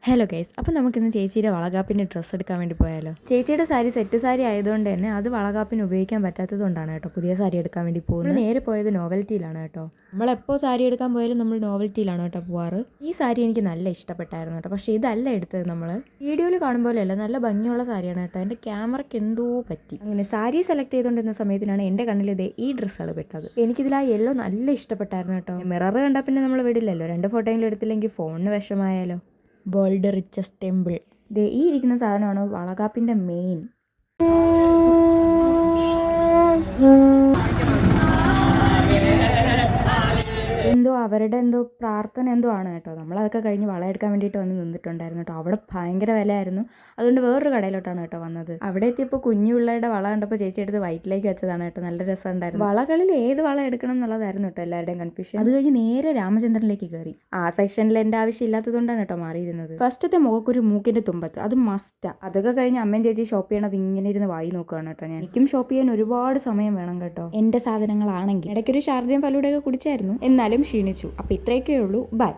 Hello guys, അപ്പോൾ നമുക്കിന്ന് ചേച്ചിയുടെ വളകാപ്പിൻ്റെ ഡ്രസ്സ് എടുക്കാൻ വേണ്ടി പോയാലോ. ചേച്ചിയുടെ സാരി സെറ്റ് സാരി ആയതുകൊണ്ട് തന്നെ അത് വളകാപ്പിന് ഉപയോഗിക്കാൻ പറ്റാത്തതുകൊണ്ടാണ് കേട്ടോ പുതിയ സാരി എടുക്കാൻ വേണ്ടി പോകുന്നത്. നേരെ പോയത് നോവൽറ്റിയിലാണ് കേട്ടോ. നമ്മളെപ്പോൾ സാരി എടുക്കാൻ പോയാലും നമ്മൾ നോവൽറ്റിയിലാണ് കേട്ടോ പോവാറ്. ഈ സാരി എനിക്ക് നല്ല ഇഷ്ടപ്പെട്ടായിരുന്നു കേട്ടോ. പക്ഷേ ഇതല്ല എടുത്തത് നമ്മൾ വീഡിയോയിൽ കാണുമ്പോഴല്ല, നല്ല ഭംഗിയുള്ള സാരിയാണ് കേട്ടോ. എൻ്റെ ക്യാമറയ്ക്ക് എന്തോ പറ്റി. അങ്ങനെ സാരി സെലക്ട് ചെയ്തുകൊണ്ടിരുന്ന സമയത്തിനാണ് എൻ്റെ കണ്ണിൽ ഇതേ ഈ ഡ്രസ്സാണ് പെട്ടത്. എനിക്കിതിൽ ആ യെല്ലോ നല്ല ഇഷ്ടപ്പെട്ടായിരുന്നു കേട്ടോ. മിറർ കണ്ടാൽ പിന്നെ നമ്മൾ വിടില്ലല്ലോ, 2 ഫോട്ടോയെങ്കിലും എടുത്തില്ലെങ്കിൽ ഫോണിന് വിഷമായാലോ. World richest temple. ഈ ഇരിക്കുന്ന സാധനമാണ് വളകാപ്പിൻ്റെ മെയിൻ. എന്തോ അവരുടെ പ്രാർത്ഥന ആണ് കേട്ടോ. നമ്മളതൊക്കെ കഴിഞ്ഞ് വളയെടുക്കാൻ വേണ്ടിയിട്ട് വന്ന് നിന്നിട്ടുണ്ടായിരുന്നു കേട്ടോ. അവിടെ ഭയങ്കര വിലയായിരുന്നു. അതുകൊണ്ട് വേറൊരു കടയിലോട്ടാണ് കേട്ടോ വന്നത്. അവിടെ എത്തിയപ്പോൾ കുഞ്ഞു പിള്ളേരുടെ വള കണ്ടപ്പോൾ ചേച്ചി എടുത്ത് വയറ്റിലേക്ക് വെച്ചതാണ് കേട്ടോ. നല്ല രസമുണ്ടായിരുന്നു. വളകളിൽ ഏത് വള എടുക്കണം എന്നുള്ളതായിരുന്നു കേട്ടോ എല്ലാവരുടെയും കൺഫ്യൂഷൻ. അത് കഴിഞ്ഞ് നേരെ രാമചന്ദ്രനിലേക്ക് കയറി. ആ സെക്ഷനിൽ എൻ്റെ ആവശ്യം ഇല്ലാത്തതുകൊണ്ടാണ് കേട്ടോ മാറിയിരുന്നത്. ഫസ്റ്റത്തെ മുഖക്കൊരു മൂക്കിൻ്റെ തുമ്പത്ത്, അത് മസ്റ്റാ. അതൊക്കെ കഴിഞ്ഞ് അമ്മയും ചേച്ചി ഷോപ്പ് ചെയ്യണത് ഇങ്ങനെ ഇരുന്ന് വായി നോക്കുകയാണ് കേട്ടോ. എനിക്കും ഷോപ്പ് ചെയ്യാൻ ഒരുപാട് സമയം വേണം കേട്ടോ. എൻ്റെ സാധനങ്ങളാണെങ്കിൽ ഇടയ്ക്കൊരു ഷാർജയും ഫലൂടയൊക്കെ കുടിച്ചായിരുന്നു, എന്നാലും ക്ഷീണിച്ചു. അപ്പോൾ ഇത്രയൊക്കെ ഉള്ളൂ. ബൈ.